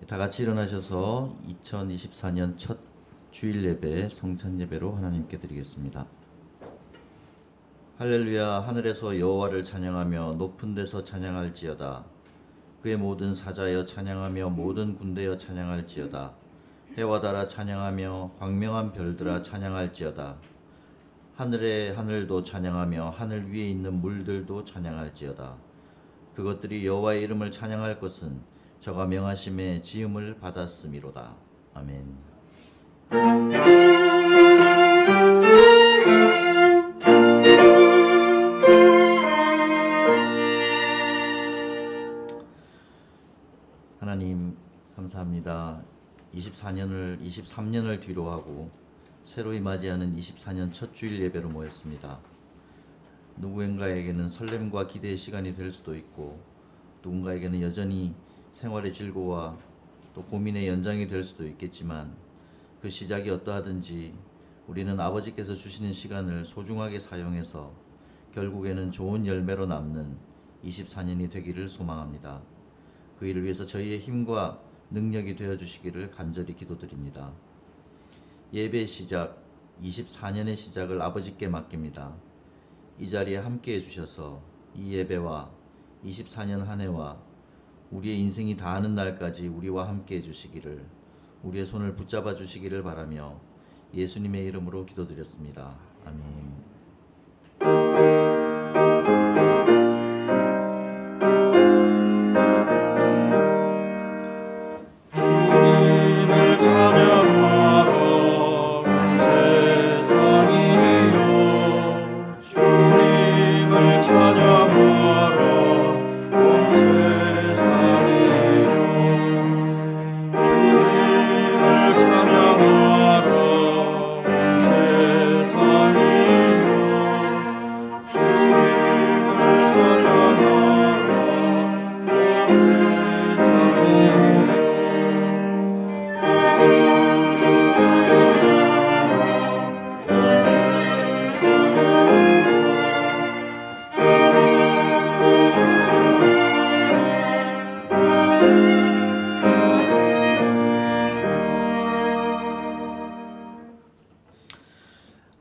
다 같이 일어나셔서 2024년 첫 주일 예배 성찬 예배로 하나님께 드리겠습니다. 할렐루야. 하늘에서 여호와를 찬양하며 높은 데서 찬양할지어다. 그의 모든 사자여 찬양하며 모든 군대여 찬양할지어다. 해와 달아 찬양하며 광명한 별들아 찬양할지어다. 하늘의 하늘도 찬양하며 하늘 위에 있는 물들도 찬양할지어다. 그것들이 여호와의 이름을 찬양할 것은 저가 명하심에 지음을 받았음이로다. 아멘. 하나님 감사합니다. 23년을 뒤로 하고 새로이 맞이하는 24년 첫 주일 예배로 모였습니다. 누구인가에게는 설렘과 기대의 시간이 될 수도 있고 누군가에게는 여전히 생활의 즐거움과 또 고민의 연장이 될 수도 있겠지만 그 시작이 어떠하든지 우리는 아버지께서 주시는 시간을 소중하게 사용해서 결국에는 좋은 열매로 남는 24년이 되기를 소망합니다. 그 일을 위해서 저희의 힘과 능력이 되어주시기를 간절히 기도드립니다. 예배의 시작, 24년의 시작을 아버지께 맡깁니다. 이 자리에 함께해 주셔서 이 예배와 24년 한 해와 우리의 인생이 다하는 날까지 우리와 함께해 주시기를, 우리의 손을 붙잡아 주시기를 바라며 예수님의 이름으로 기도드렸습니다. 아멘.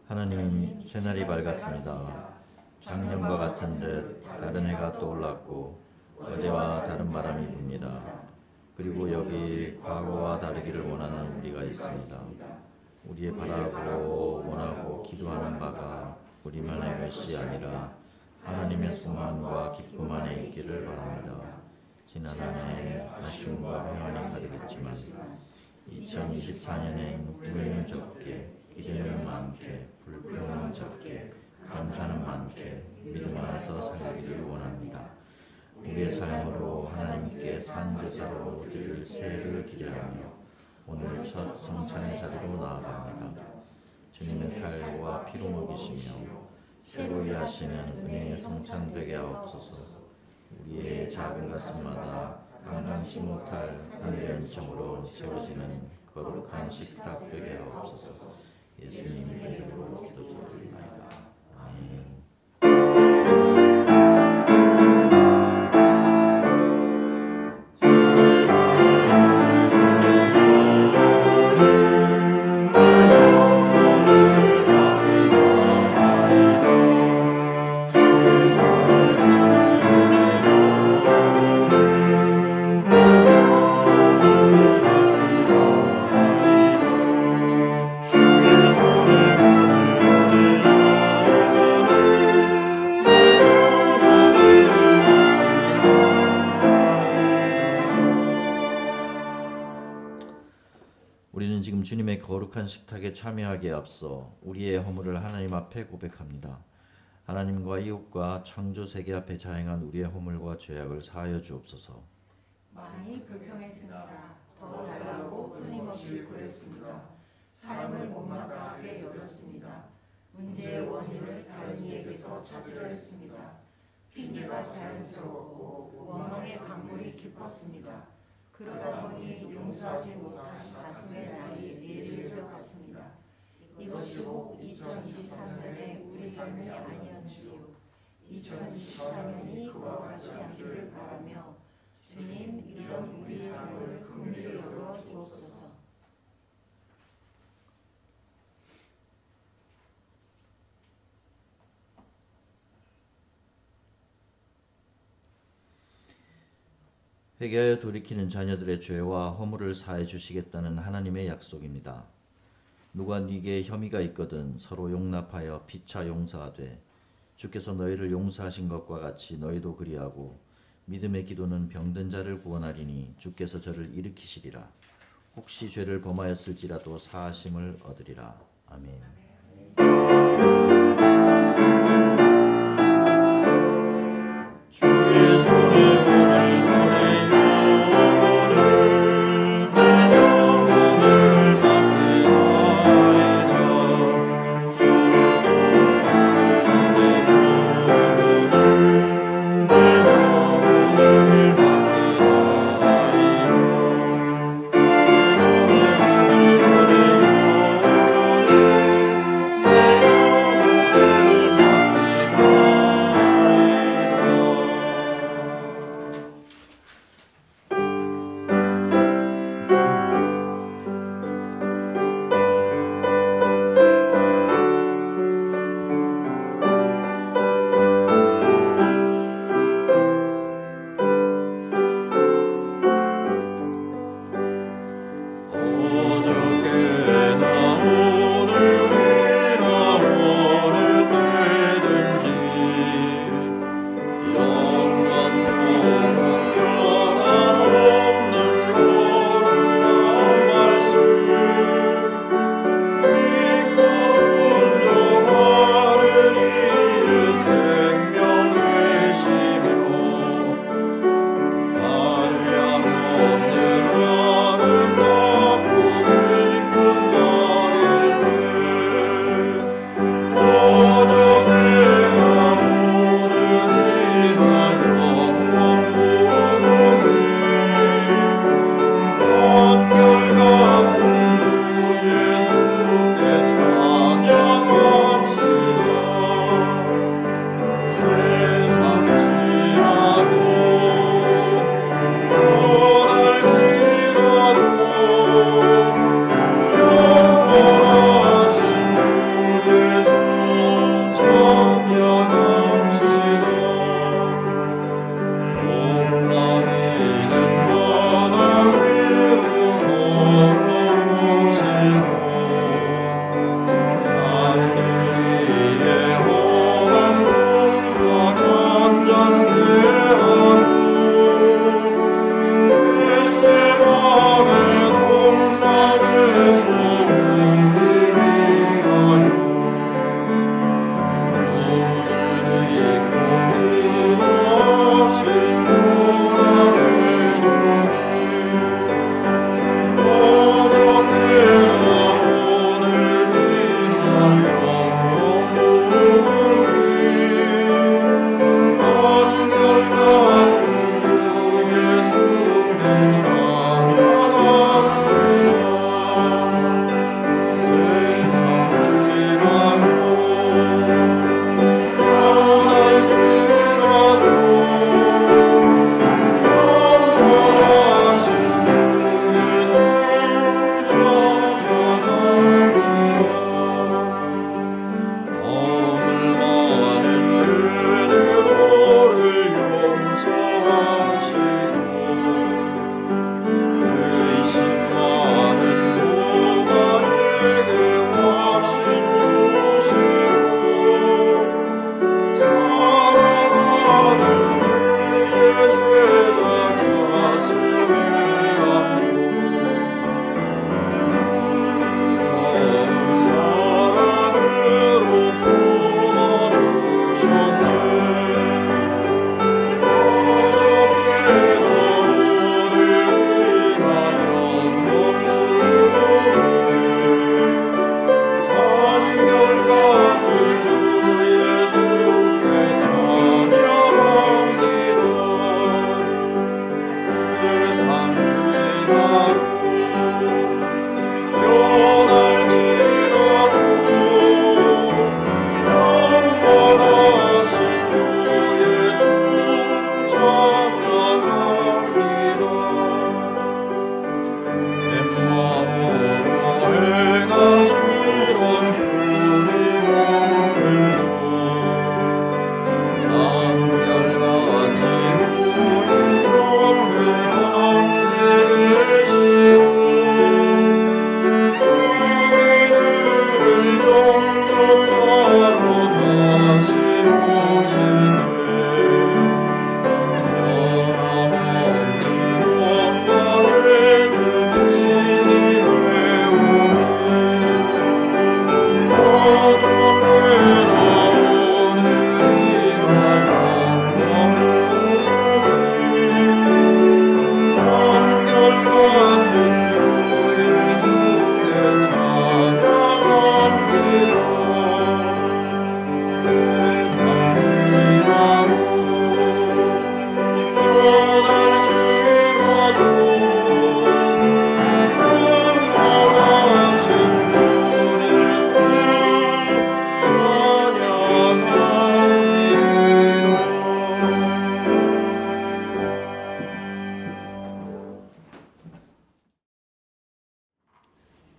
하나님, 새날이 밝았습니다. 작년과 같은 듯 다른 해가 떠올랐고 어제와 다른 바람이 붑니다. 그리고 여기 과거와 다르기를 원하는 우리가 있습니다. 우리의 바라고 원하고 기도하는 바가 우리만의 것이 아니라 하나님의 소망과 기쁨 안에 있기를 바랍니다. 지난 한 해 아쉬움과 회한이 가득했지만 2024년엔 후회는 적게, 기대는 많게, 불평은 적게, 감사는 많게 믿음 안에서 살기를 원합니다. 우리의 삶으로 하나님께 산제사로 드릴 새해를 기대하며 오늘 첫 성찬의 자리로 나아갑니다. 주님의 살과 피로 먹이시며 새로이 하시는 은혜의 성찬 되게 하옵소서. 우리의 작은 가슴마다 감당치 못할 은혜의 은총으로 채워지는 거룩한 식탁 되게 하옵소서. 예수님 이름으로 기도드립니다. 아멘. 우리는 지금 주님의 거룩한 식탁에 참여하기에 앞서 우리의 허물을 하나님 앞에 고백합니다. 하나님과 이웃과 창조 세계 앞에 자행한 우리의 허물과 죄악을 사하여 주옵소서. 많이 불평했습니다. 더 달라고 끊임없이 구했습니다. 삶을 못마땅하게 여겼습니다. 문제의 원인을 다른 이에게서 찾으려 했습니다. 핑계가 자연스러웠고 원망의 강물이 깊었습니다. 그러다 보니 용서하지 못한 가슴의 날이 내릴 것 같습니다. 이것이 혹 2023년의 우리 삶이 아니었지요. 2024년이 그와 같지 않기를 바라며 주님, 이런 우리 삶을 긍휼히 회개하여 돌이키는 자녀들의 죄와 허물을 사해 주시겠다는 하나님의 약속입니다. 누가 네게 혐의가 있거든 서로 용납하여 피차 용서하되 주께서 너희를 용서하신 것과 같이 너희도 그리하고 믿음의 기도는 병든 자를 구원하리니 주께서 저를 일으키시리라. 혹시 죄를 범하였을지라도 사하심을 얻으리라. 아멘. 주의 손에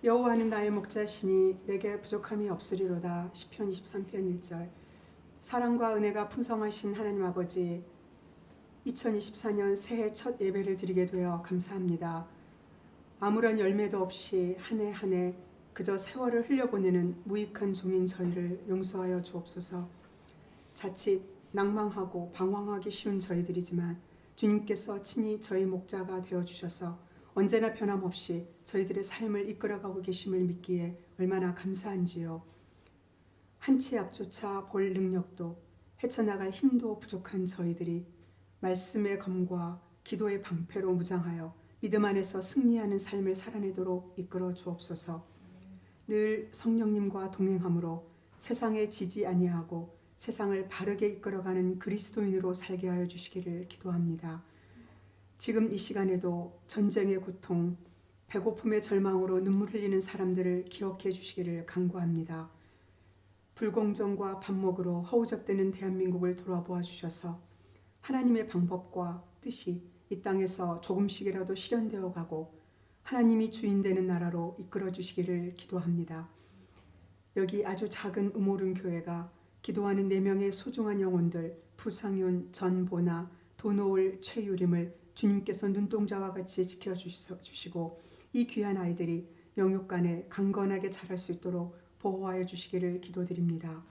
여호와는 나의 목자시니 내게 부족함이 없으리로다. 시편 23편 1절. 사랑과 은혜가 풍성하신 하나님 아버지, 2024년 새해 첫 예배를 드리게 되어 감사합니다. 아무런 열매도 없이 한 해 한 해 그저 세월을 흘려보내는 무익한 종인 저희를 용서하여 주옵소서. 자칫 낭망하고 방황하기 쉬운 저희들이지만 주님께서 친히 저희 목자가 되어주셔서 언제나 변함없이 저희들의 삶을 이끌어가고 계심을 믿기에 얼마나 감사한지요. 한 치 앞조차 볼 능력도 헤쳐나갈 힘도 부족한 저희들이 말씀의 검과 기도의 방패로 무장하여 믿음 안에서 승리하는 삶을 살아내도록 이끌어 주옵소서. 늘 성령님과 동행함으로 세상에 지지 아니하고 세상을 바르게 이끌어가는 그리스도인으로 살게 하여 주시기를 기도합니다. 지금 이 시간에도 전쟁의 고통, 배고픔의 절망으로 눈물 흘리는 사람들을 기억해 주시기를 간구합니다. 불공정과 반목으로 허우적대는 대한민국을 돌아보아 주셔서 하나님의 방법과 뜻이 이 땅에서 조금씩이라도 실현되어 가고 하나님이 주인 되는 나라로 이끌어 주시기를 기도합니다. 여기 아주 작은 우모른 교회가 기도하는 4명의 소중한 영혼들 부상윤, 전보나, 도노을, 최유림을 주님께서 눈동자와 같이 지켜주시고 이 귀한 아이들이 영육간에 강건하게 자랄 수 있도록 보호하여 주시기를 기도드립니다.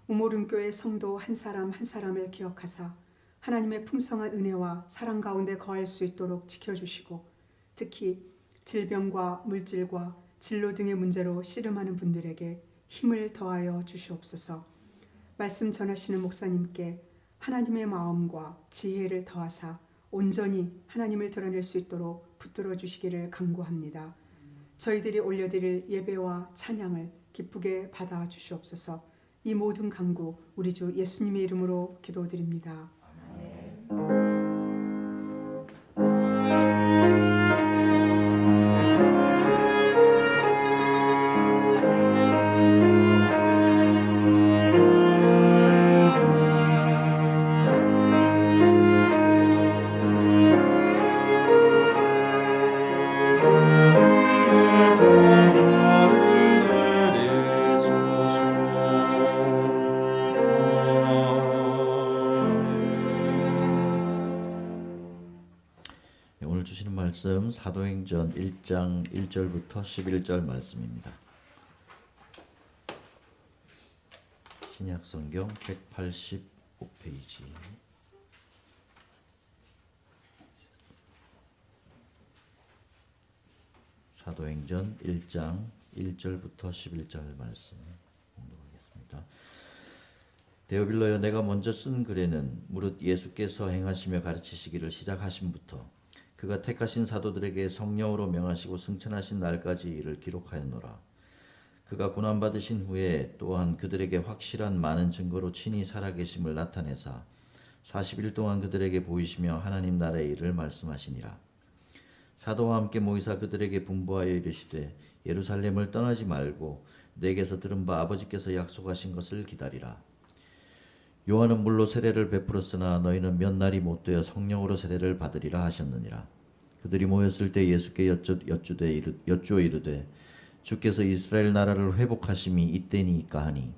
우모른교회 성도 한 사람 한 사람을 기억하사 하나님의 풍성한 은혜와 사랑 가운데 거할 수 있도록 지켜주시고 특히 질병과 물질과 진로 등의 문제로 씨름하는 분들에게 힘을 더하여 주시옵소서. 말씀 전하시는 목사님께 하나님의 마음과 지혜를 더하사 온전히 하나님을 드러낼 수 있도록 붙들어 주시기를 간구합니다. 저희들이 올려드릴 예배와 찬양을 기쁘게 받아 주시옵소서. 이 모든 간구 우리 주 예수님의 이름으로 기도드립니다. 오늘 주시는 말씀 사도행전 1장 1절부터 11절 말씀입니다. 신약성경 185페이지. 사도행전 1장 1절부터 11절 말씀 공독하겠습니다. 데오빌로여, 내가 먼저 쓴 글에는 무릇 예수께서 행하시며 가르치시기를 시작하심부터 그가 택하신 사도들에게 성령으로 명하시고 승천하신 날까지 이를 기록하였노라. 그가 고난받으신 후에 또한 그들에게 확실한 많은 증거로 친히 살아계심을 나타내사 40일 동안 그들에게 보이시며 하나님 나라의 일을 말씀하시니라. 사도와 함께 모이사 그들에게 분부하여 이르시되 예루살렘을 떠나지 말고 내게서 들은 바 아버지께서 약속하신 것을 기다리라. 요한은 물로 세례를 베풀었으나 너희는 몇 날이 못되어 성령으로 세례를 받으리라 하셨느니라. 그들이 모였을 때 예수께 여쭈어 이르되 주께서 이스라엘 나라를 회복하심이 이때니까 하니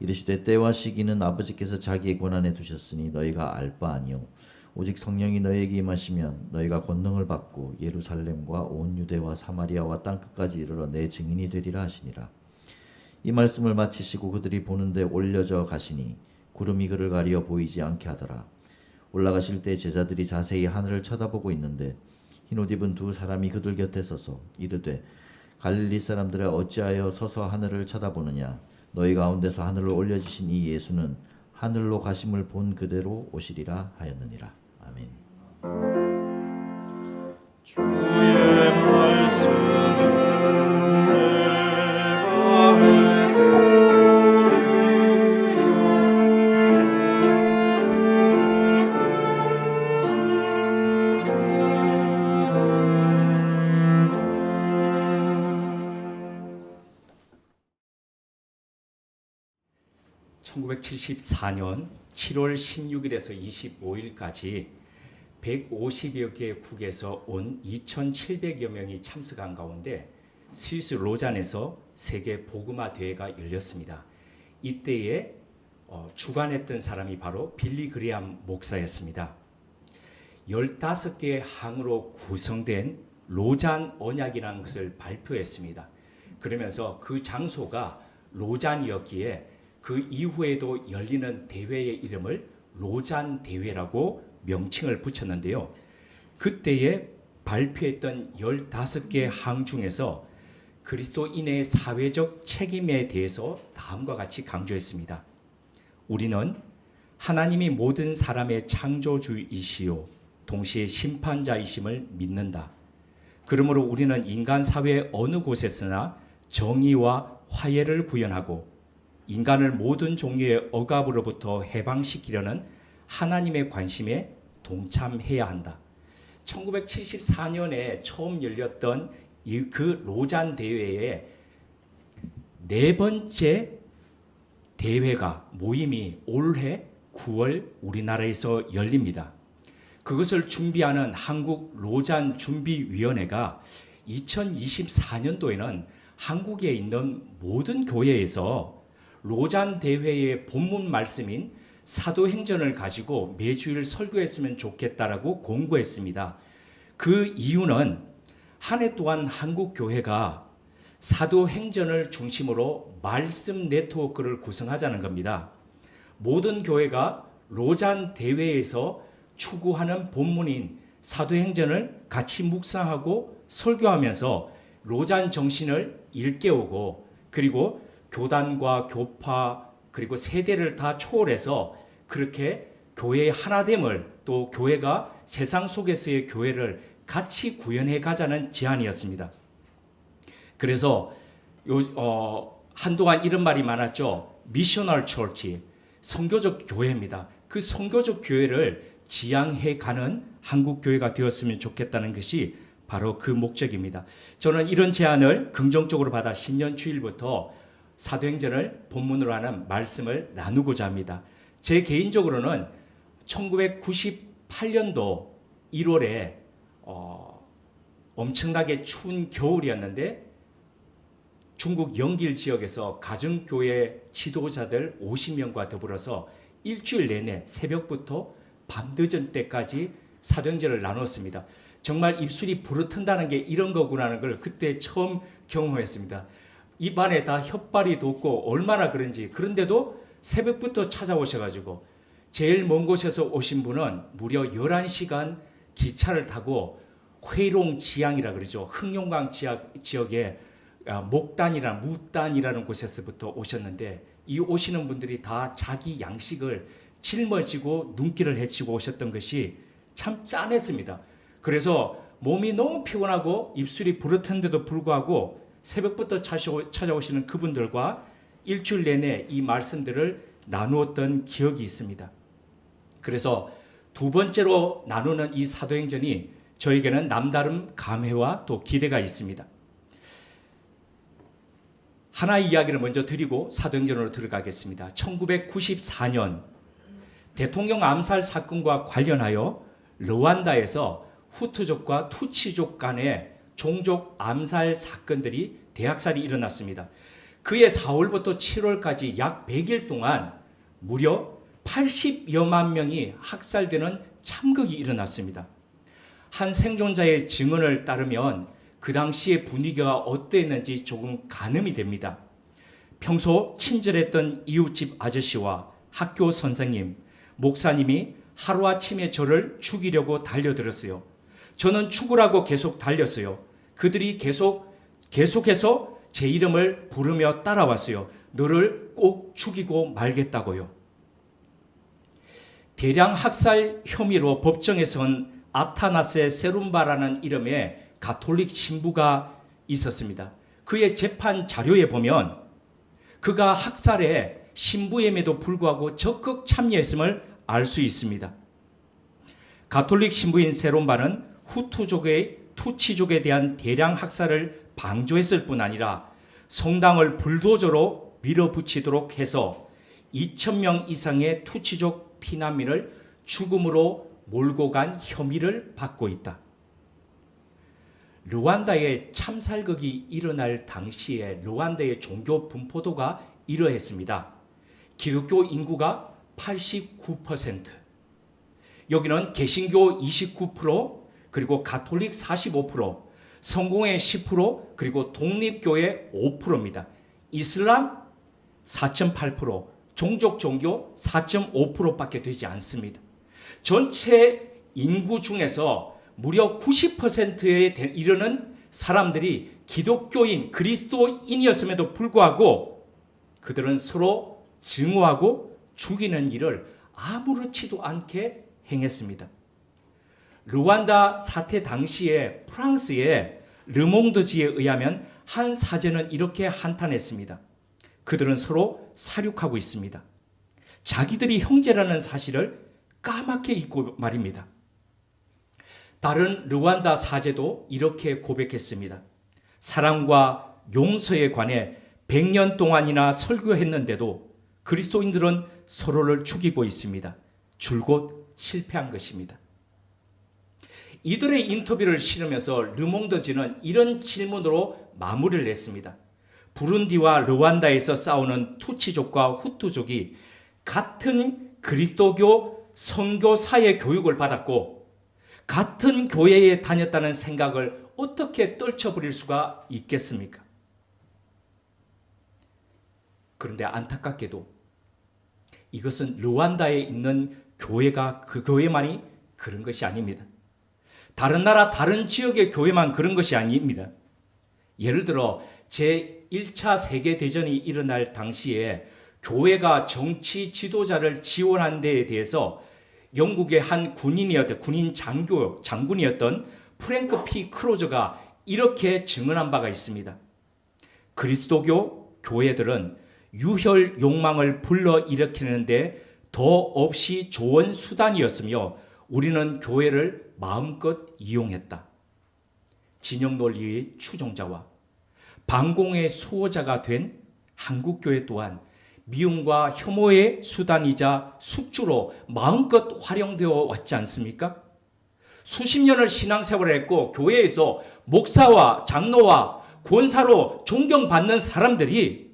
이르시되 때와 시기는 아버지께서 자기의 권한에 두셨으니 너희가 알 바 아니요 오직 성령이 너희에게 임하시면 너희가 권능을 받고 예루살렘과 온 유대와 사마리아와 땅끝까지 이르러 내 증인이 되리라 하시니라. 이 말씀을 마치시고 그들이 보는데 올려져 가시니 구름이 그를 가리어 보이지 않게 하더라. 올라가실 때 제자들이 자세히 하늘을 쳐다보고 있는데 흰옷 입은 두 사람이 그들 곁에 서서 이르되 갈릴리 사람들아 어찌하여 서서 하늘을 쳐다보느냐. 너희 가운데서 하늘로 올려지신 이 예수는 하늘로 가심을 본 그대로 오시리라 하였느니라. 아멘. 주의 말씀을 내가 (1974년 7월 16일에서 25일까지) 150여 개국에서 온 2,700여 명이 참석한 가운데 스위스 로잔에서 세계 복음화 대회가 열렸습니다. 이때에 주관했던 사람이 바로 빌리 그레암 목사였습니다. 15개의 항으로 구성된 로잔 언약이라는 것을 발표했습니다. 그러면서 그 장소가 로잔이었기에 그 이후에도 열리는 대회의 이름을 로잔 대회라고 명칭을 붙였는데요. 그때에 발표했던 15개 항 중에서 그리스도인의 사회적 책임에 대해서 다음과 같이 강조했습니다. 우리는 하나님이 모든 사람의 창조주이시요 동시에 심판자이심을 믿는다. 그러므로 우리는 인간 사회의 어느 곳에서나 정의와 화해를 구현하고 인간을 모든 종류의 억압으로부터 해방시키려는 하나님의 관심에 동참해야 한다. 1974년에 처음 열렸던 그 로잔 대회의 네 번째 대회가 모임이 올해 9월 우리나라에서 열립니다. 그것을 준비하는 한국 로잔 준비위원회가 2024년도에는 한국에 있는 모든 교회에서 로잔 대회의 본문 말씀인 사도행전을 가지고 매주일 설교했으면 좋겠다라고 공고했습니다. 그 이유는 한 해 동안 한국 교회가 사도행전을 중심으로 말씀 네트워크를 구성하자는 겁니다. 모든 교회가 로잔 대회에서 추구하는 본문인 사도행전을 같이 묵상하고 설교하면서 로잔 정신을 일깨우고 그리고 교단과 교파 그리고 세대를 다 초월해서 그렇게 교회의 하나됨을 또 교회가 세상 속에서의 교회를 같이 구현해 가자는 제안이었습니다. 그래서 한동안 이런 말이 많았죠. 미셔널 처치, 선교적 교회입니다. 그 선교적 교회를 지향해 가는 한국 교회가 되었으면 좋겠다는 것이 바로 그 목적입니다. 저는 이런 제안을 긍정적으로 받아 신년 주일부터 사도행전을 본문으로 하는 말씀을 나누고자 합니다. 제 개인적으로는 1998년도 1월에 엄청나게 추운 겨울이었는데 중국 영길 지역에서 가정교회 지도자들 50명과 더불어서 일주일 내내 새벽부터 밤늦은 때까지 사도행전을 나눴습니다. 정말 입술이 부르튼다는 게 이런 거구나 하는 걸 그때 처음 경험했습니다. 입안에 다 혓발이 돋고 얼마나 그런지. 그런데도 새벽부터 찾아오셔가지고 제일 먼 곳에서 오신 분은 무려 11시간 기차를 타고 회롱 지향이라 그러죠. 흑룡강 지역에 무단이라는 곳에서부터 오셨는데 이 오시는 분들이 다 자기 양식을 짊어지고 눈길을 헤치고 오셨던 것이 참 짠했습니다. 그래서 몸이 너무 피곤하고 입술이 부르튼데도 불구하고 새벽부터 찾아오시는 그분들과 일주일 내내 이 말씀들을 나누었던 기억이 있습니다. 그래서 두 번째로 나누는 이 사도행전이 저에게는 남다른 감회와 또 기대가 있습니다. 하나의 이야기를 먼저 드리고 사도행전으로 들어가겠습니다. 1994년 대통령 암살 사건과 관련하여 르완다에서 후투족과 투치족 간의 종족 암살 사건들이 대학살이 일어났습니다. 그해 4월부터 7월까지 약 100일 동안 무려 80여만 명이 학살되는 참극이 일어났습니다. 한 생존자의 증언을 따르면 그 당시의 분위기가 어땠는지 조금 가늠이 됩니다. 평소 친절했던 이웃집 아저씨와 학교 선생님, 목사님이 하루아침에 저를 죽이려고 달려들었어요. 저는 죽으라고 계속 달렸어요. 그들이 계속해서 제 이름을 부르며 따라왔어요. 너를 꼭 죽이고 말겠다고요. 대량 학살 혐의로 법정에 선 아타나세 세룸바라는 이름의 가톨릭 신부가 있었습니다. 그의 재판 자료에 보면 그가 학살에 신부임에도 불구하고 적극 참여했음을 알 수 있습니다. 가톨릭 신부인 세롬바는 후투족의 투치족에 대한 대량 학살을 방조했을 뿐 아니라 성당을 불도저로 밀어붙이도록 해서 2,000명 이상의 투치족 피난민을 죽음으로 몰고 간 혐의를 받고 있다. 르완다의 참살극이 일어날 당시에 르완다의 종교 분포도가 이러했습니다. 기독교 인구가 89%, 여기는 개신교 29%, 그리고 가톨릭 45%, 성공회 10%, 그리고 독립교회 5%입니다. 이슬람 4.8%, 종족 종교 4.5%밖에 되지 않습니다. 전체 인구 중에서 무려 90%에 이르는 사람들이 기독교인, 그리스도인이었음에도 불구하고 그들은 서로 증오하고 죽이는 일을 아무렇지도 않게 행했습니다. 르완다 사태 당시에 프랑스의 르몽드지에 의하면 한 사제는 이렇게 한탄했습니다. 그들은 서로 사륙하고 있습니다. 자기들이 형제라는 사실을 까맣게 잊고 말입니다. 다른 르완다 사제도 이렇게 고백했습니다. 사랑과 용서에 관해 100년 동안이나 설교했는데도 그리스도인들은 서로를 죽이고 있습니다. 줄곧 실패한 것입니다. 이들의 인터뷰를 실으면서 르몽드지는 이런 질문으로 마무리를 했습니다. 부룬디와 르완다에서 싸우는 투치족과 후투족이 같은 그리스도교 선교사의 교육을 받았고 같은 교회에 다녔다는 생각을 어떻게 떨쳐버릴 수가 있겠습니까? 그런데 안타깝게도 이것은 르완다에 있는 교회가 그 교회만이 그런 것이 아닙니다. 다른 나라 다른 지역의 교회만 그런 것이 아닙니다. 예를 들어 제1차 세계대전이 일어날 당시에 교회가 정치 지도자를 지원한 데에 대해서 영국의 한 군인 장군이었던 프랭크 P. 크로저가 이렇게 증언한 바가 있습니다. 그리스도교 교회들은 유혈 욕망을 불러일으키는데 더없이 좋은 수단이었으며 우리는 교회를 마음껏 이용했다. 진영 논리의 추종자와 반공의 수호자가 된 한국교회 또한 미움과 혐오의 수단이자 숙주로 마음껏 활용되어 왔지 않습니까? 수십 년을 신앙생활을 했고 교회에서 목사와 장로와 권사로 존경받는 사람들이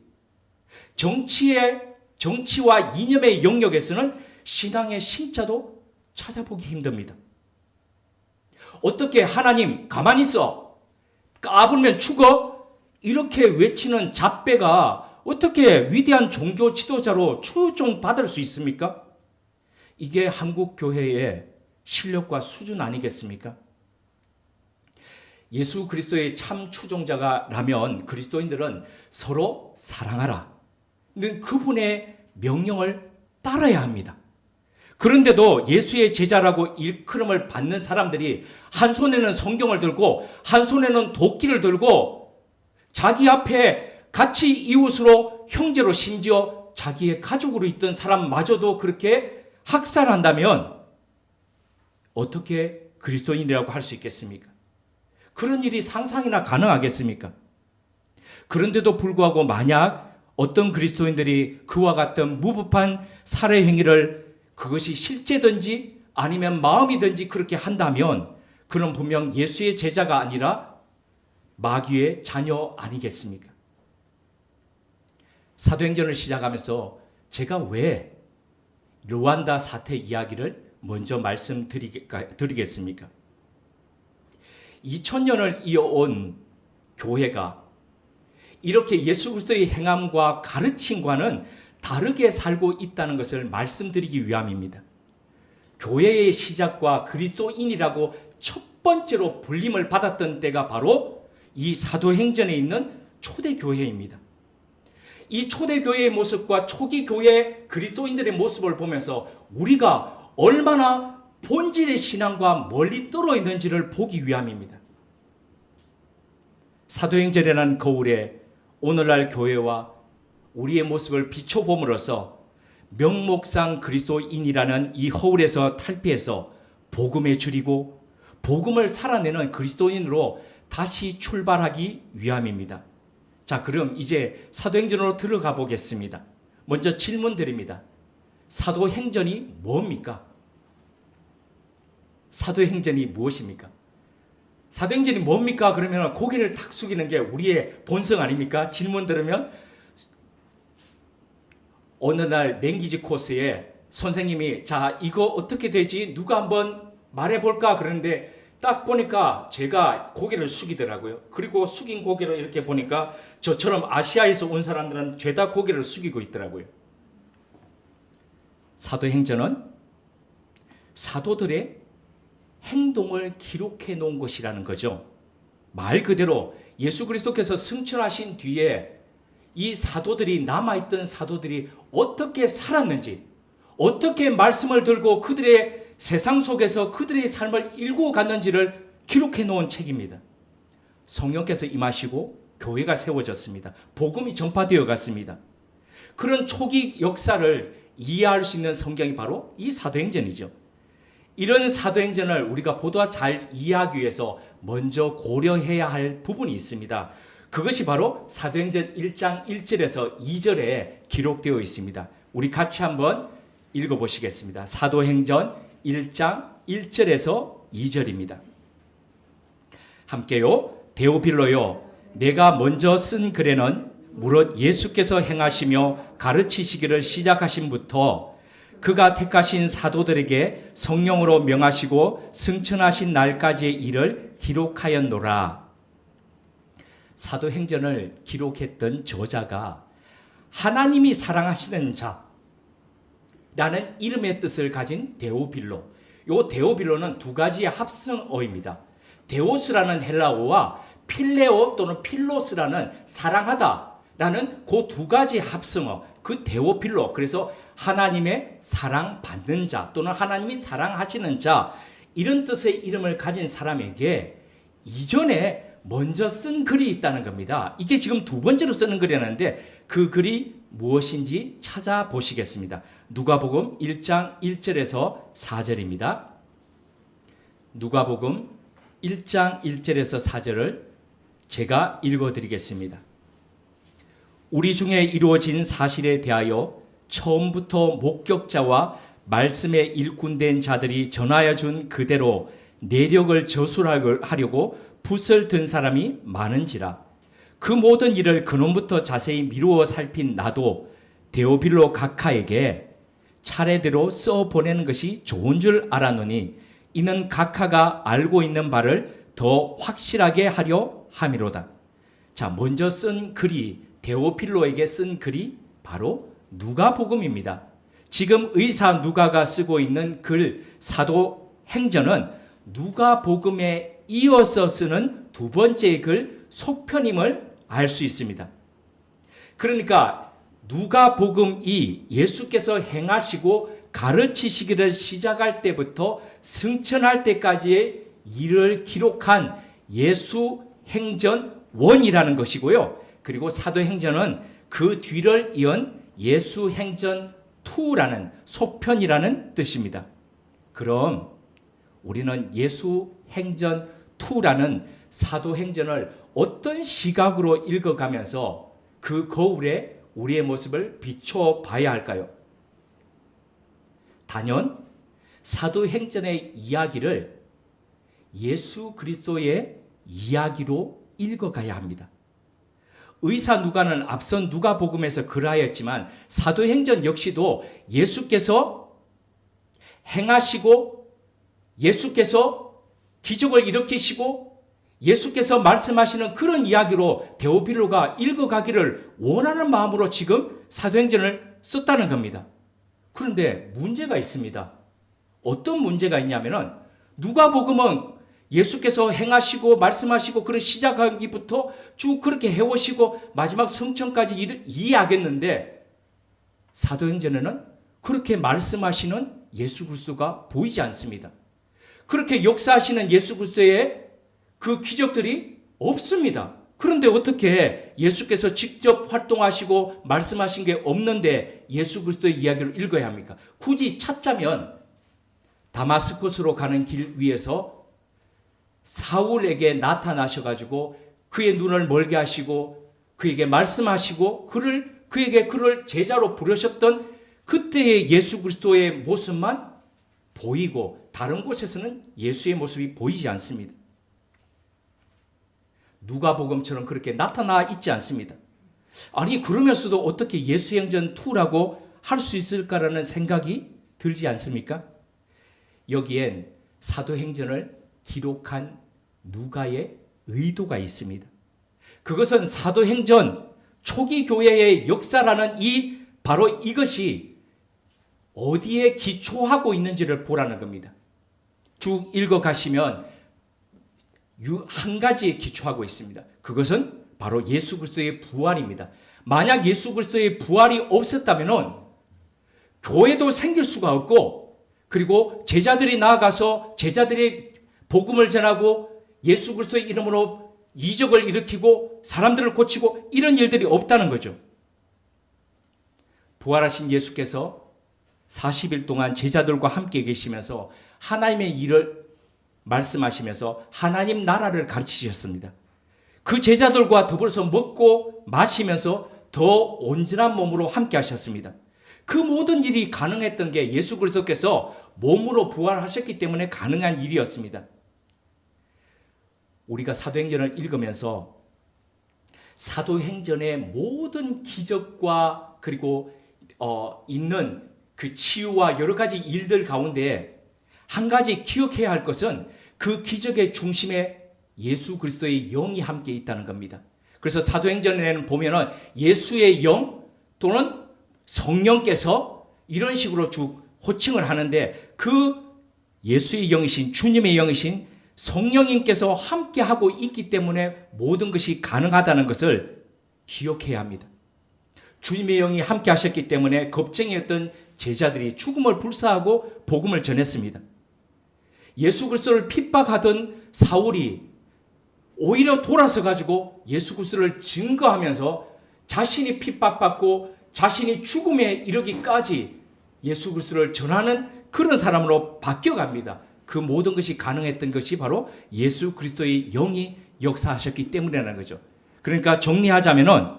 정치와 이념의 영역에서는 신앙의 신자도 찾아보기 힘듭니다. 어떻게 하나님 가만히 있어? 까불면 죽어? 이렇게 외치는 잡배가 어떻게 위대한 종교 지도자로 추종받을 수 있습니까? 이게 한국 교회의 실력과 수준 아니겠습니까? 예수 그리스도의 참 추종자라면 그리스도인들은 서로 사랑하라 는 그분의 명령을 따라야 합니다. 그런데도 예수의 제자라고 일컬음을 받는 사람들이 한 손에는 성경을 들고 한 손에는 도끼를 들고 자기 앞에 같이 이웃으로 형제로 심지어 자기의 가족으로 있던 사람마저도 그렇게 학살한다면 어떻게 그리스도인이라고 할 수 있겠습니까? 그런 일이 상상이나 가능하겠습니까? 그런데도 불구하고 만약 어떤 그리스도인들이 그와 같은 무법한 살해 행위를 그것이 실제든지 아니면 마음이든지 그렇게 한다면 그는 분명 예수의 제자가 아니라 마귀의 자녀 아니겠습니까? 사도행전을 시작하면서 제가 왜 르완다 사태 이야기를 먼저 말씀드리겠습니까? 2000년을 이어온 교회가 이렇게 예수 그리스도의 행함과 가르침과는 다르게 살고 있다는 것을 말씀드리기 위함입니다. 교회의 시작과 그리스도인이라고 첫 번째로 불림을 받았던 때가 바로 이 사도행전에 있는 초대교회입니다. 이 초대교회의 모습과 초기 교회 그리스도인들의 모습을 보면서 우리가 얼마나 본질의 신앙과 멀리 떨어 있는지를 보기 위함입니다. 사도행전이라는 거울에 오늘날 교회와 우리의 모습을 비춰봄으로써 명목상 그리스도인이라는 이 허울에서 탈피해서 복음에 줄이고 복음을 살아내는 그리스도인으로 다시 출발하기 위함입니다. 자, 그럼 이제 사도행전으로 들어가 보겠습니다. 먼저 질문 드립니다. 사도행전이 뭡니까? 사도행전이 무엇입니까? 사도행전이 뭡니까? 그러면 고개를 탁 숙이는 게 우리의 본성 아닙니까? 질문 들으면 어느 날 랭귀지 코스에 선생님이 자 이거 어떻게 되지? 누가 한번 말해볼까? 그러는데 딱 보니까 제가 고개를 숙이더라고요. 그리고 숙인 고개를 이렇게 보니까 저처럼 아시아에서 온 사람들은 죄다 고개를 숙이고 있더라고요. 사도행전은 사도들의 행동을 기록해 놓은 것이라는 거죠. 말 그대로 예수 그리스도께서 승천하신 뒤에 이 사도들이, 남아있던 사도들이 어떻게 살았는지, 어떻게 말씀을 들고 그들의 세상 속에서 그들의 삶을 일구어 갔는지를 기록해 놓은 책입니다. 성령께서 임하시고 교회가 세워졌습니다. 복음이 전파되어 갔습니다. 그런 초기 역사를 이해할 수 있는 성경이 바로 이 사도행전이죠. 이런 사도행전을 우리가 보다 잘 이해하기 위해서 먼저 고려해야 할 부분이 있습니다. 그것이 바로 사도행전 1장 1절에서 2절에 기록되어 있습니다. 우리 같이 한번 읽어보시겠습니다. 사도행전 1장 1절에서 2절입니다. 함께요. 데오빌로요, 내가 먼저 쓴 글에는 무릇 예수께서 행하시며 가르치시기를 시작하신부터 그가 택하신 사도들에게 성령으로 명하시고 승천하신 날까지의 일을 기록하였노라. 사도행전을 기록했던 저자가 하나님이 사랑하시는 자라는 이름의 뜻을 가진 데오빌로. 이 데오빌로는 두 가지의 합성어입니다. 데오스라는 헬라어와 필레오 또는 필로스라는 사랑하다라는 그 두 가지 합성어, 그 데오필로, 그래서 하나님의 사랑받는 자 또는 하나님이 사랑하시는 자, 이런 뜻의 이름을 가진 사람에게 이전에 먼저 쓴 글이 있다는 겁니다. 이게 지금 두 번째로 쓰는 글이었는데 그 글이 무엇인지 찾아보시겠습니다. 누가복음 1장 1절에서 4절입니다. 누가복음 1장 1절에서 4절을 제가 읽어드리겠습니다. 우리 중에 이루어진 사실에 대하여 처음부터 목격자와 말씀에 일꾼된 자들이 전하여 준 그대로 내력을 저술하려고 붓을 든 사람이 많은지라. 그 모든 일을 근원부터 자세히 미루어 살핀 나도 데오빌로 각하에게 차례대로 써 보내는 것이 좋은 줄 알았노니 이는 각하가 알고 있는 바를 더 확실하게 하려 함이로다. 자, 먼저 쓴 글이, 데오필로에게 쓴 글이 바로 누가복음입니다. 지금 의사 누가가 쓰고 있는 글 사도행전은 누가복음에 이어서 쓰는 두 번째 글 속편임을 알 수 있습니다. 그러니까 누가복음이 예수께서 행하시고 가르치시기를 시작할 때부터 승천할 때까지의 일을 기록한 예수 행전 1이라는 것이고요. 그리고 사도행전은 그 뒤를 이은 예수 행전 2라는 속편이라는 뜻입니다. 그럼 우리는 예수 행전 2라는 사도행전을 어떤 시각으로 읽어가면서 그 거울에 우리의 모습을 비춰봐야 할까요? 단연 사도행전의 이야기를 예수 그리스도의 이야기로 읽어가야 합니다. 의사 누가는 앞선 누가복음에서 그러하였지만 사도행전 역시도 예수께서 행하시고 예수께서 기적을 일으키시고 예수께서 말씀하시는 그런 이야기로 데오빌로가 읽어가기를 원하는 마음으로 지금 사도행전을 썼다는 겁니다. 그런데 문제가 있습니다. 어떤 문제가 있냐면은 누가복음은 예수께서 행하시고 말씀하시고 그런 시작하기부터 쭉 그렇게 해오시고 마지막 성천까지 이해하겠는데 사도행전에는 그렇게 말씀하시는 예수 그리스도가 보이지 않습니다. 그렇게 역사하시는 예수 그리스도의 그 기적들이 없습니다. 그런데 어떻게 예수께서 직접 활동하시고 말씀하신 게 없는데 예수 그리스도의 이야기를 읽어야 합니까? 굳이 찾자면 다마스쿠스로 가는 길 위에서 사울에게 나타나셔가지고 그의 눈을 멀게 하시고 그에게 말씀하시고 그에게 그를 제자로 부르셨던 그때의 예수 그리스도의 모습만 보이고 다른 곳에서는 예수의 모습이 보이지 않습니다. 누가복음처럼 그렇게 나타나 있지 않습니다. 아니 그러면서도 어떻게 예수행전 2라고 할 수 있을까라는 생각이 들지 않습니까? 여기엔 사도행전을 기록한 누가의 의도가 있습니다. 그것은 사도행전 초기 교회의 역사라는 바로 이것이 어디에 기초하고 있는지를 보라는 겁니다. 쭉 읽어가시면 한 가지에 기초하고 있습니다. 그것은 바로 예수 그리스도의 부활입니다. 만약 예수 그리스도의 부활이 없었다면 교회도 생길 수가 없고, 그리고 제자들이 나아가서 제자들의 복음을 전하고 예수 그리스도의 이름으로 이적을 일으키고 사람들을 고치고 이런 일들이 없다는 거죠. 부활하신 예수께서 40일 동안 제자들과 함께 계시면서 하나님의 일을 말씀하시면서 하나님 나라를 가르치셨습니다. 그 제자들과 더불어서 먹고 마시면서 더 온전한 몸으로 함께 하셨습니다. 그 모든 일이 가능했던 게 예수 그리스도께서 몸으로 부활하셨기 때문에 가능한 일이었습니다. 우리가 사도행전을 읽으면서 사도행전의 모든 기적과 그리고 있는 그 치유와 여러 가지 일들 가운데 한 가지 기억해야 할 것은 그 기적의 중심에 예수 그리스도의 영이 함께 있다는 겁니다. 그래서 사도행전에는 보면은 예수의 영 또는 성령께서 이런 식으로 쭉 호칭을 하는데, 그 예수의 영이신 주님의 영이신 성령님께서 함께하고 있기 때문에 모든 것이 가능하다는 것을 기억해야 합니다. 주님의 영이 함께 하셨기 때문에 겁쟁이였던 제자들이 죽음을 불사하고 복음을 전했습니다. 예수 그리스도를 핍박하던 사울이 오히려 돌아서 가지고 예수 그리스도를 증거하면서 자신이 핍박받고 자신이 죽음에 이르기까지 예수 그리스도를 전하는 그런 사람으로 바뀌어갑니다. 그 모든 것이 가능했던 것이 바로 예수 그리스도의 영이 역사하셨기 때문이라는 거죠. 그러니까 정리하자면은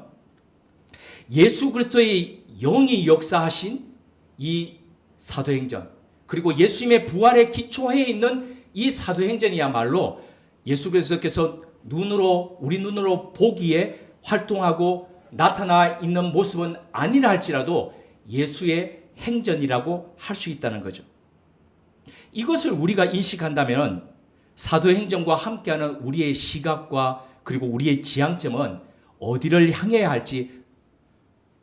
예수 그리스도의 영이 역사하신 이 사도행전, 그리고 예수님의 부활에 기초해 있는 이 사도행전이야말로 예수 그리스도께서 우리 눈으로 보기에 활동하고 나타나 있는 모습은 아니라 할지라도 예수의 행전이라고 할 수 있다는 거죠. 이것을 우리가 인식한다면 사도행전과 함께하는 우리의 시각과 그리고 우리의 지향점은 어디를 향해야 할지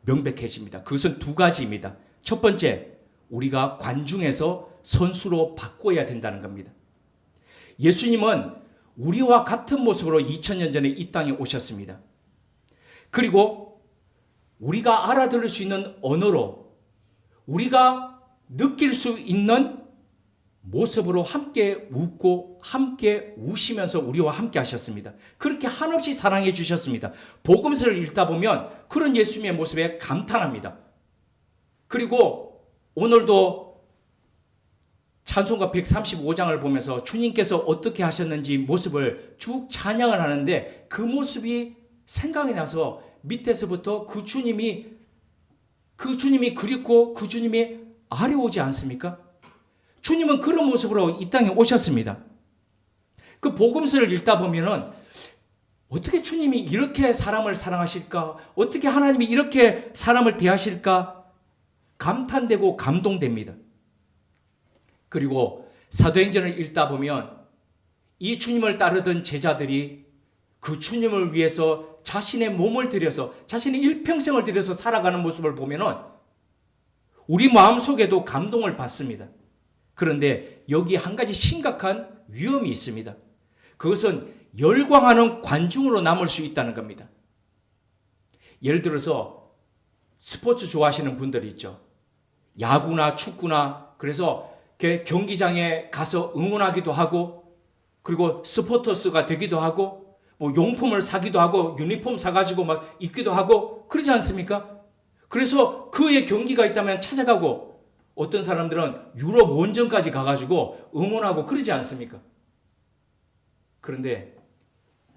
명백해집니다. 그것은 두 가지입니다. 첫 번째, 우리가 관중에서 선수로 바꿔야 된다는 겁니다. 예수님은 우리와 같은 모습으로 2000년 전에 이 땅에 오셨습니다. 그리고 우리가 알아들을 수 있는 언어로 우리가 느낄 수 있는 모습으로 함께 웃고 함께 우시면서 우리와 함께 하셨습니다. 그렇게 한없이 사랑해 주셨습니다. 복음서를 읽다 보면 그런 예수님의 모습에 감탄합니다. 그리고 오늘도 찬송가 135장을 보면서 주님께서 어떻게 하셨는지 모습을 쭉 찬양을 하는데, 그 모습이 생각이 나서 밑에서부터 그 주님이 그립고 그 주님이 아려오지 않습니까? 주님은 그런 모습으로 이 땅에 오셨습니다. 그 복음서를 읽다 보면은 어떻게 주님이 이렇게 사람을 사랑하실까? 어떻게 하나님이 이렇게 사람을 대하실까? 감탄되고 감동됩니다. 그리고 사도행전을 읽다 보면 이 주님을 따르던 제자들이 그 주님을 위해서 자신의 몸을 들여서 자신의 일평생을 들여서 살아가는 모습을 보면은 우리 마음속에도 감동을 받습니다. 그런데 여기 한 가지 심각한 위험이 있습니다. 그것은 열광하는 관중으로 남을 수 있다는 겁니다. 예를 들어서 스포츠 좋아하시는 분들이 있죠. 야구나 축구나, 그래서 경기장에 가서 응원하기도 하고, 그리고 스포터스가 되기도 하고, 뭐 용품을 사기도 하고, 유니폼 사가지고 막 입기도 하고, 그러지 않습니까? 그래서 그의 경기가 있다면 찾아가고, 어떤 사람들은 유럽 원정까지 가가지고 응원하고 그러지 않습니까? 그런데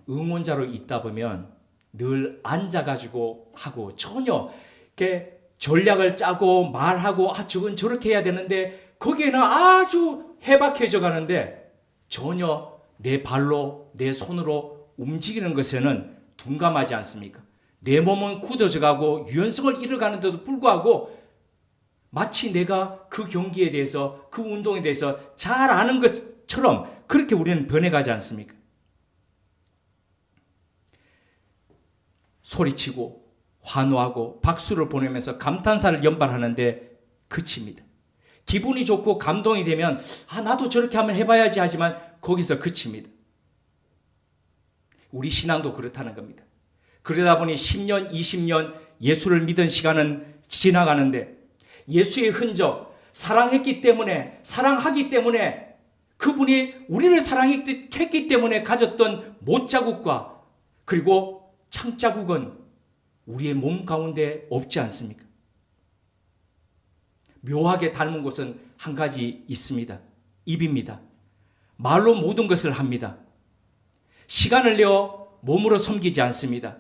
응원자로 있다 보면 늘 앉아가지고 하고, 전혀 이렇게 전략을 짜고 말하고, 저건 저렇게 해야 되는데 거기에는 아주 해박해져 가는데 전혀 내 발로 내 손으로 움직이는 것에는 둔감하지 않습니까? 내 몸은 굳어져 가고 유연성을 잃어가는데도 불구하고 마치 내가 그 경기에 대해서 그 운동에 대해서 잘 아는 것처럼 그렇게 우리는 변해가지 않습니까? 소리치고 환호하고 박수를 보내면서 감탄사를 연발하는데 그칩니다. 기분이 좋고 감동이 되면 나도 저렇게 한번 해봐야지 하지만 거기서 그칩니다. 우리 신앙도 그렇다는 겁니다. 그러다 보니 10년, 20년 예수를 믿은 시간은 지나가는데 예수의 흔적, 사랑하기 때문에 그분이 우리를 사랑했기 때문에 가졌던 못자국과 그리고 창자국은 우리의 몸 가운데 없지 않습니까? 묘하게 닮은 곳은 한 가지 있습니다. 입입니다. 말로 모든 것을 합니다. 시간을 내어 몸으로 섬기지 않습니다.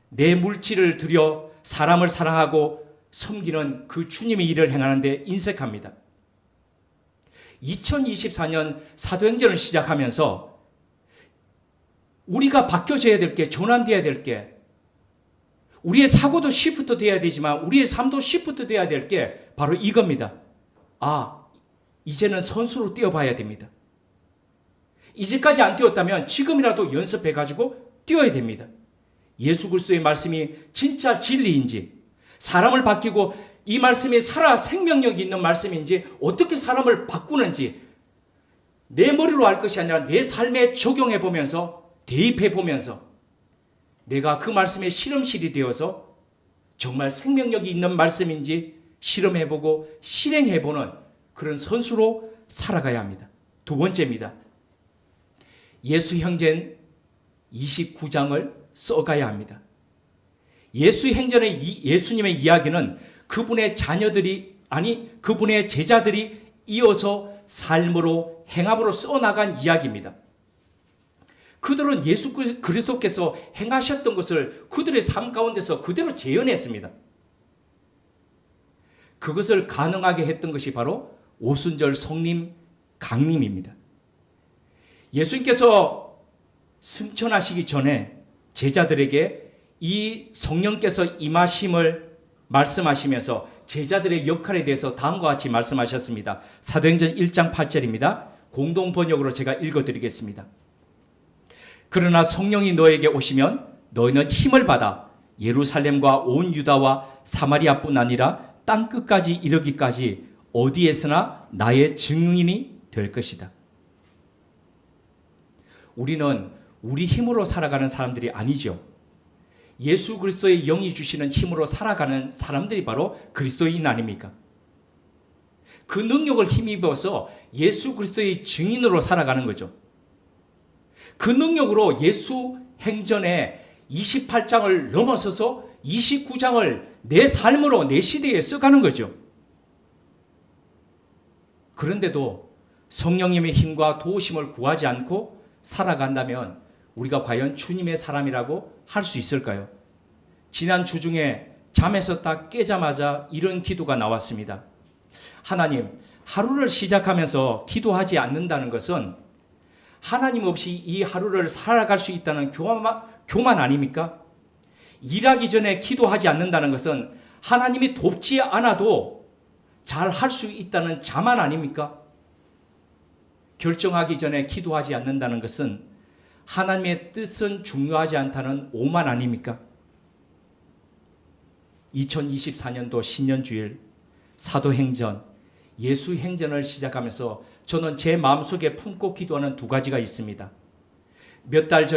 내 물질을 들여 사람을 사랑하고 섬기는 그 주님의 일을 행하는데 인색합니다. 2024년 사도행전을 시작하면서 우리가 바뀌어져야 될 게, 전환되어야 될 게, 우리의 사고도 시프트 돼야 되지만 우리의 삶도 시프트 돼야 될 게 바로 이겁니다. 이제는 선수로 뛰어봐야 됩니다. 이제까지 안 뛰었다면 지금이라도 연습해가지고 뛰어야 됩니다. 예수 그리스도의 말씀이 진짜 진리인지, 사람을 바뀌고 이 말씀이 살아 생명력이 있는 말씀인지, 어떻게 사람을 바꾸는지 내 머리로 알 것이 아니라 내 삶에 적용해 보면서, 대입해 보면서 내가 그 말씀의 실험실이 되어서 정말 생명력이 있는 말씀인지 실험해보고 실행해보는 그런 선수로 살아가야 합니다. 두 번째입니다. 예수 형제는 29장을 써가야 합니다. 예수 행전의 예수님의 이야기는 그분의 그분의 제자들이 이어서 삶으로 행함으로 써나간 이야기입니다. 그들은 예수 그리스도께서 행하셨던 것을 그들의 삶 가운데서 그대로 재현했습니다. 그것을 가능하게 했던 것이 바로 오순절 성림 강림입니다. 예수님께서 승천하시기 전에 제자들에게 이 성령께서 임하심을 말씀하시면서 제자들의 역할에 대해서 다음과 같이 말씀하셨습니다. 사도행전 1장 8절입니다. 공동 번역으로 제가 읽어드리겠습니다. 그러나 성령이 너에게 오시면 너희는 힘을 받아 예루살렘과 온 유다와 사마리아뿐 아니라 땅끝까지 이르기까지 어디에서나 나의 증인이 될 것이다. 우리는 우리 힘으로 살아가는 사람들이 아니죠. 예수 그리스도의 영이 주시는 힘으로 살아가는 사람들이 바로 그리스도인 아닙니까? 그 능력을 힘입어서 예수 그리스도의 증인으로 살아가는 거죠. 그 능력으로 예수 행전의 28장을 넘어서서 29장을 내 삶으로 내 시대에 써가는 거죠. 그런데도 성령님의 힘과 도우심을 구하지 않고 살아간다면 우리가 과연 주님의 사람이라고 할 수 있을까요? 지난 주 중에 잠에서 딱 깨자마자 이런 기도가 나왔습니다. 하나님, 하루를 시작하면서 기도하지 않는다는 것은 하나님 없이 이 하루를 살아갈 수 있다는 교만 아닙니까? 일하기 전에 기도하지 않는다는 것은 하나님이 돕지 않아도 잘 할 수 있다는 자만 아닙니까? 결정하기 전에 기도하지 않는다는 것은 하나님의 뜻은 중요하지 않다는 오만 아닙니까? 2024년도 신년주일 사도행전, 예수 행전을 시작하면서 저는 제 마음속에 품고 기도하는 두 가지가 있습니다. 몇 달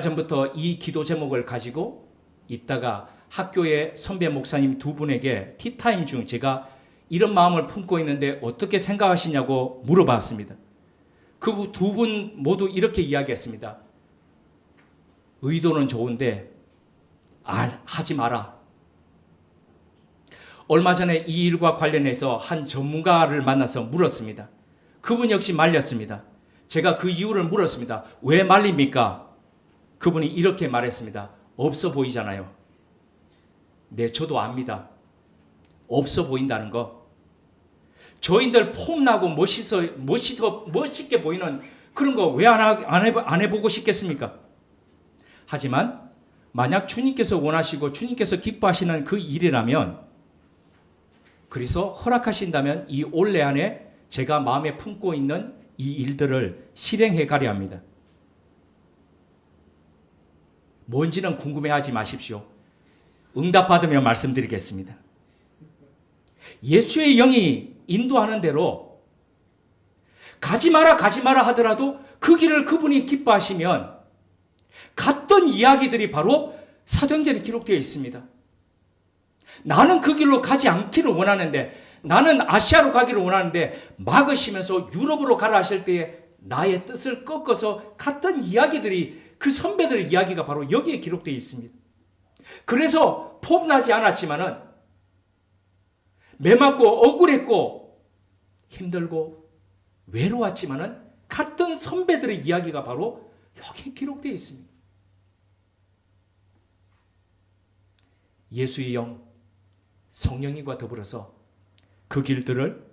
전부터 이 기도 제목을 가지고 있다가 학교의 선배 목사님 두 분에게 티타임 중 제가 이런 마음을 품고 있는데 어떻게 생각하시냐고 물어봤습니다. 그 두 분 모두 이렇게 이야기했습니다. 의도는 좋은데 하지 마라. 얼마 전에 이 일과 관련해서 한 전문가를 만나서 물었습니다. 그분 역시 말렸습니다. 제가 그 이유를 물었습니다. 왜 말립니까? 그분이 이렇게 말했습니다. 없어 보이잖아요. 네, 저도 압니다. 없어 보인다는 거. 저희들 폼나고 멋있게 보이는 그런 거 왜 안 해보고 싶겠습니까? 하지만 만약 주님께서 원하시고 주님께서 기뻐하시는 그 일이라면, 그래서 허락하신다면 이 올해 안에 제가 마음에 품고 있는 이 일들을 실행해 가려 합니다. 뭔지는 궁금해하지 마십시오. 응답받으면 말씀드리겠습니다. 예수의 영이 인도하는 대로 가지 마라 하더라도 그 길을 그분이 기뻐하시면 갔던 이야기들이 바로 사도행전에 기록되어 있습니다. 나는 그 길로 가지 않기를 원하는데, 나는 아시아로 가기를 원하는데 막으시면서 유럽으로 가라 하실 때에 나의 뜻을 꺾어서 갔던 이야기들이, 그 선배들의 이야기가 바로 여기에 기록되어 있습니다. 그래서 폼나지 않았지만은 매맞고 억울했고 힘들고 외로웠지만은 갔던 선배들의 이야기가 바로 여기에 기록되어 있습니다. 예수의 영, 성령님과 더불어서 그 길들을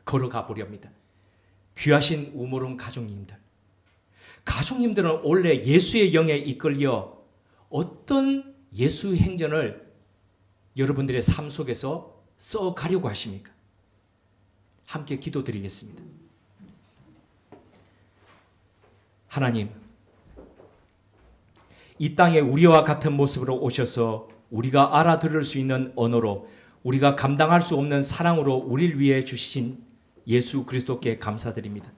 걸어가 보렵니다. 귀하신 우모론 가족님들은 원래 예수의 영에 이끌려 어떤 예수 행전을 여러분들의 삶 속에서 써가려고 하십니까? 함께 기도드리겠습니다. 하나님, 이 땅에 우리와 같은 모습으로 오셔서 우리가 알아들을 수 있는 언어로, 우리가 감당할 수 없는 사랑으로 우리를 위해 주신 예수 그리스도께 감사드립니다.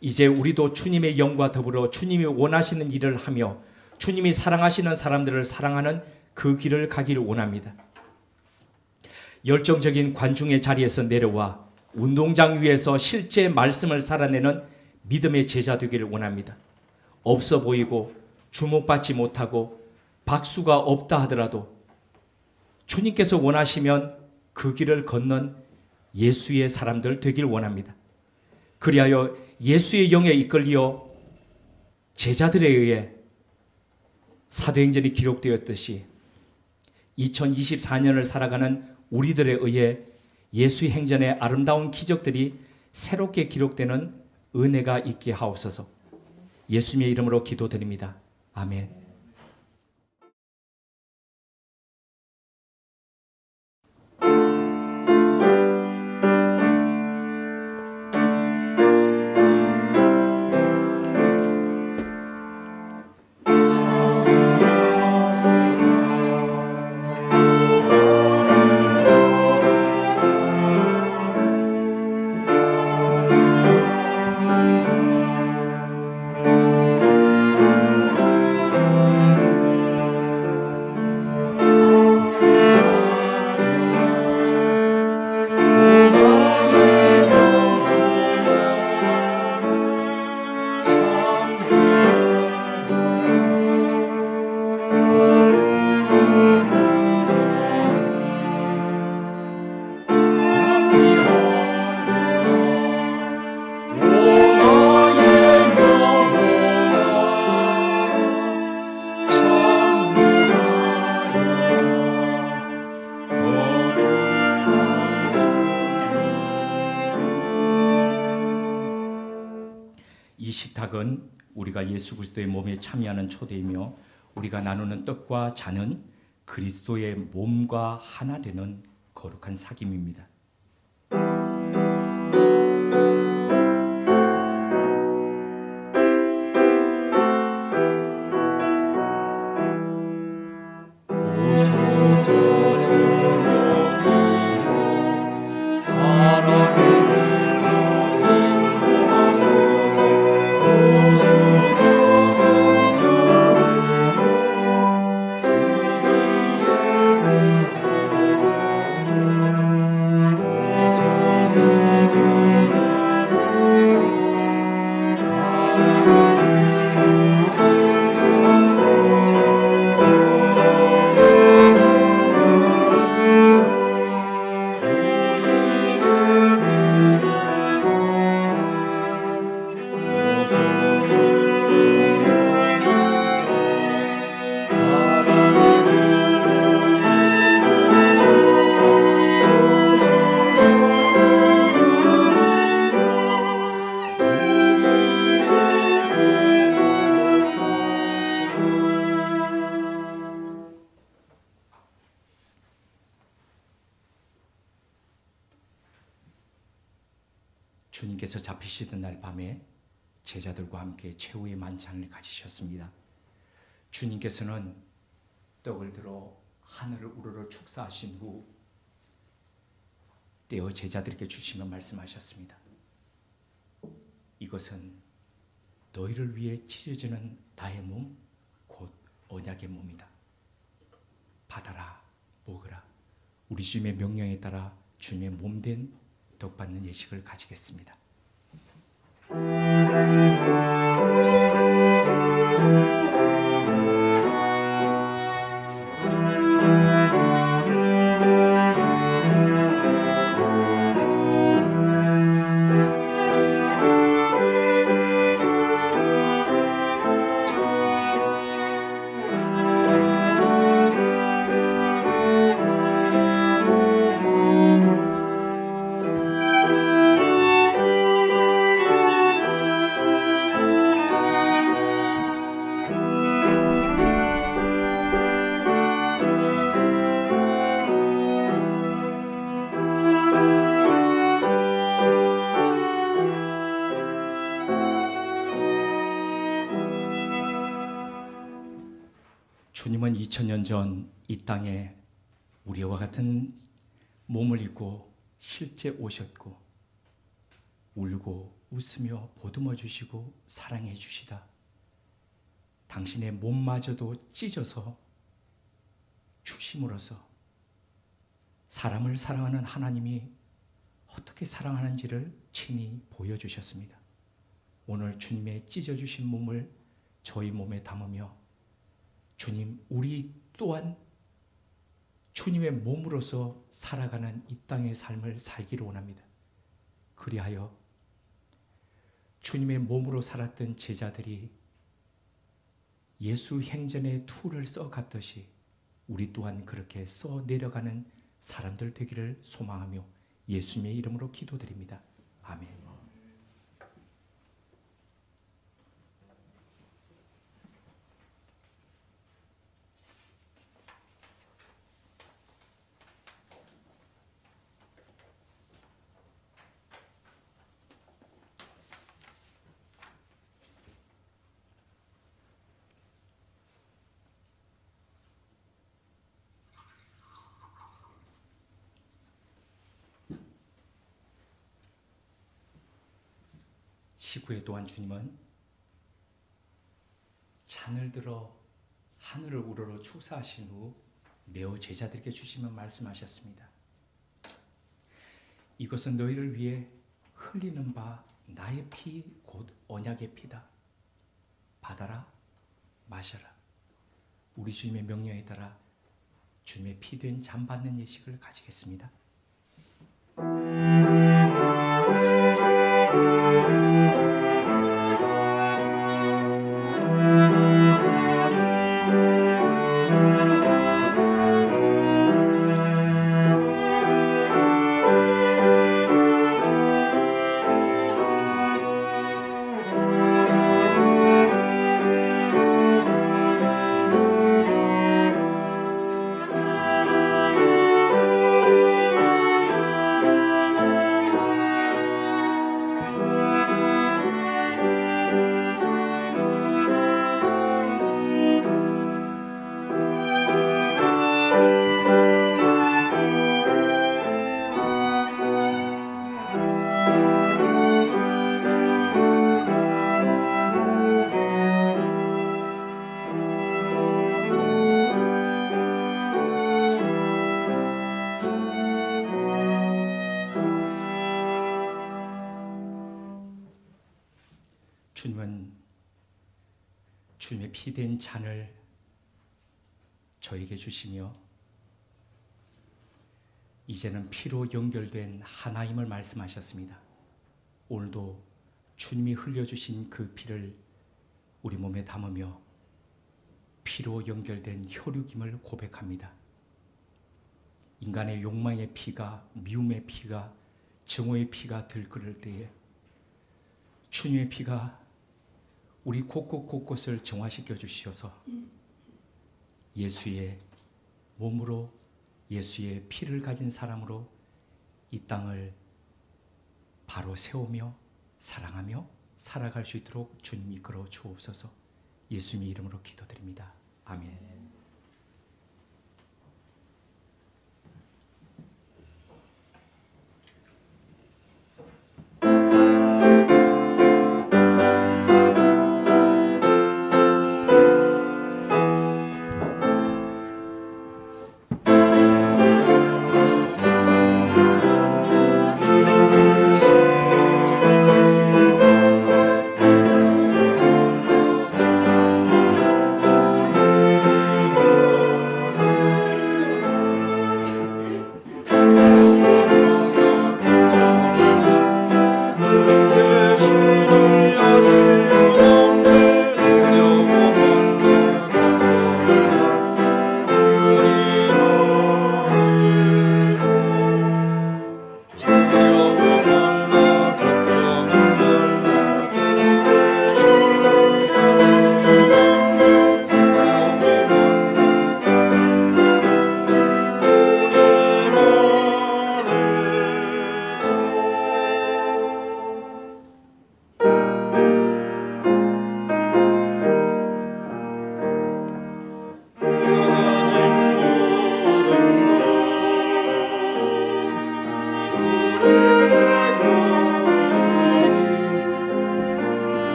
이제 우리도 주님의 영과 더불어 주님이 원하시는 일을 하며 주님이 사랑하시는 사람들을 사랑하는 그 길을 가기를 원합니다. 열정적인 관중의 자리에서 내려와 운동장 위에서 실제 말씀을 살아내는 믿음의 제자 되기를 원합니다. 없어 보이고 주목받지 못하고 박수가 없다 하더라도 주님께서 원하시면 그 길을 걷는 예수의 사람들 되길 원합니다. 그리하여 예수의 영에 이끌려 제자들에 의해 사도행전이 기록되었듯이 2024년을 살아가는 우리들에 의해 예수의 행전의 아름다운 기적들이 새롭게 기록되는 은혜가 있게 하옵소서. 예수님의 이름으로 기도드립니다. 아멘. 이 식탁은 우리가 예수 그리스도의 몸에 참여하는 초대이며 우리가 나누는 떡과 잔은 그리스도의 몸과 하나 되는 거룩한 사귐입니다. 주님께서 잡히시던 날 밤에 제자들과 함께 최후의 만찬을 가지셨습니다. 주님께서는 떡을 들어 하늘을 우러러 축사하신 후 떼어 제자들에게 주시며 말씀하셨습니다. 이것은 너희를 위해 찢어지는 나의 몸, 곧 언약의 몸이다. 받아라, 먹으라. 우리 주님의 명령에 따라 주님의 몸된 떡 받는 예식을 가지겠습니다. 주님은 2000년 전 이 땅에 우리와 같은 몸을 입고 실제 오셨고 울고 웃으며 보듬어 주시고 사랑해 주시다. 당신의 몸마저도 찢어서 주심으로써 사람을 사랑하는 하나님이 어떻게 사랑하는지를 친히 보여주셨습니다. 오늘 주님의 찢어주신 몸을 저희 몸에 담으며 주님, 우리 또한 주님의 몸으로서 살아가는 이 땅의 삶을 살기를 원합니다. 그리하여 주님의 몸으로 살았던 제자들이 예수 행전의 툴을 써갔듯이 우리 또한 그렇게 써 내려가는 사람들 되기를 소망하며 예수님의 이름으로 기도드립니다. 아멘. 시구에 또한 주님은 잔을 들어 하늘을 우러러 축사하신 후 메어 제자들에게 주시며 말씀하셨습니다. 이것은 너희를 위해 흘리는 바 나의 피 곧 언약의 피다. 받아라, 마셔라. 우리 주님의 명령에 따라 주님의 피된 잔 받는 예식을 가지겠습니다. 주님은 주님의 피된 잔을 저에게 주시며 이제는 피로 연결된 하나임을 말씀하셨습니다. 오늘도 주님이 흘려주신 그 피를 우리 몸에 담으며 피로 연결된 혈육임을 고백합니다. 인간의 욕망의 피가, 미움의 피가, 증오의 피가 들끓을 때에 주님의 피가 우리 곳곳곳곳을 정화시켜 주시어서 예수의 몸으로 예수의 피를 가진 사람으로 이 땅을 바로 세우며 사랑하며 살아갈 수 있도록 주님 이끌어 주옵소서. 예수님의 이름으로 기도드립니다. 아멘.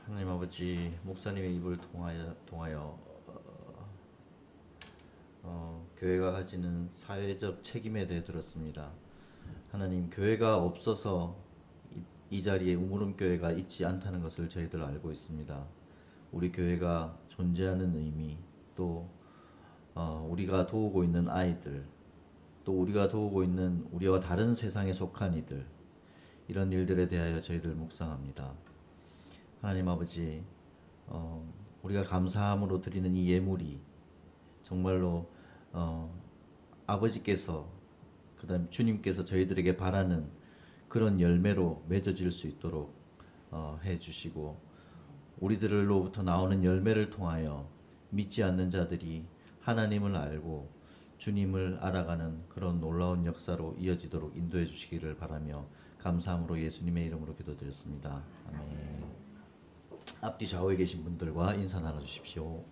하나님 아버지, 목사님의 입을 통하여 교회가 가지는 사회적 책임에 대해 들었습니다. 하나님, 교회가 없어서 이 자리에 우물음교회가 있지 않다는 것을 저희들 알고 있습니다. 우리 교회가 존재하는 의미, 또 우리가 도우고 있는 아이들, 또 우리가 도우고 있는 우리와 다른 세상에 속한 이들, 이런 일들에 대하여 저희들 묵상합니다. 하나님 아버지, 우리가 감사함으로 드리는 이 예물이 정말로 아버지께서, 그 다음 주님께서 저희들에게 바라는 그런 열매로 맺어질 수 있도록 해주시고, 우리들로부터 나오는 열매를 통하여 믿지 않는 자들이 하나님을 알고 주님을 알아가는 그런 놀라운 역사로 이어지도록 인도해 주시기를 바라며 감사함으로 예수님의 이름으로 기도드렸습니다. 아멘. 앞뒤 좌우에 계신 분들과 인사 나눠주십시오.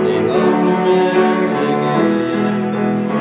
내 가슴에 새긴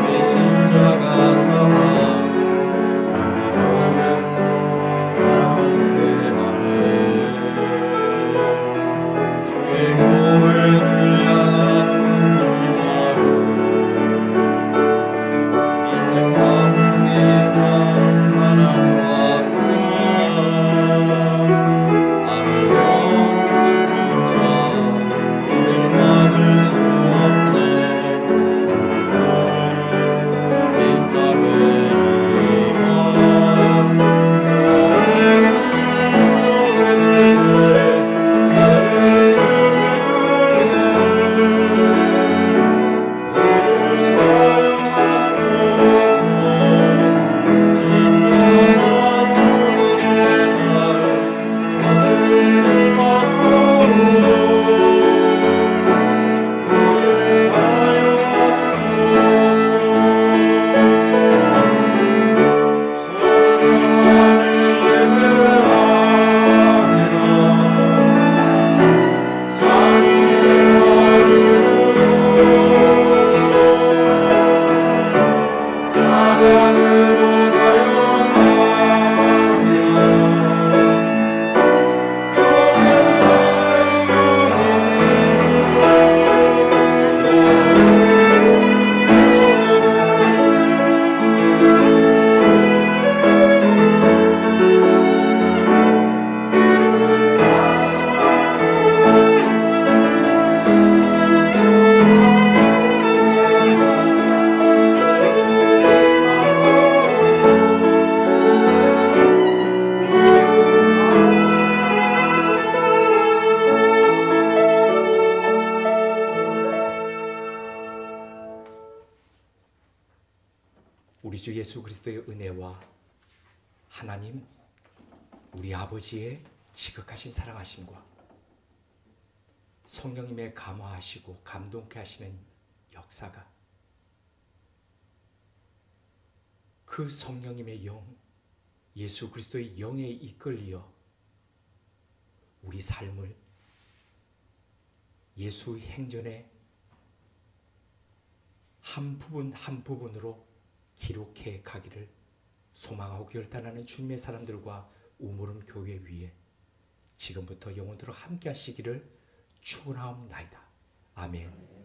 예수 그리스도의 은혜와 하나님 우리 아버지의 지극하신 사랑하심과 성령님의 감화하시고 감동케 하시는 역사가 그 성령님의 영, 예수 그리스도의 영에 이끌려 우리 삶을 예수 행전의 한 부분 한 부분으로 기록해 가기를 소망하고 결단하는 주님의 사람들과 우물은 교회 위에 지금부터 영원토록 함께 하시기를 축원하옵나이다. 아멘.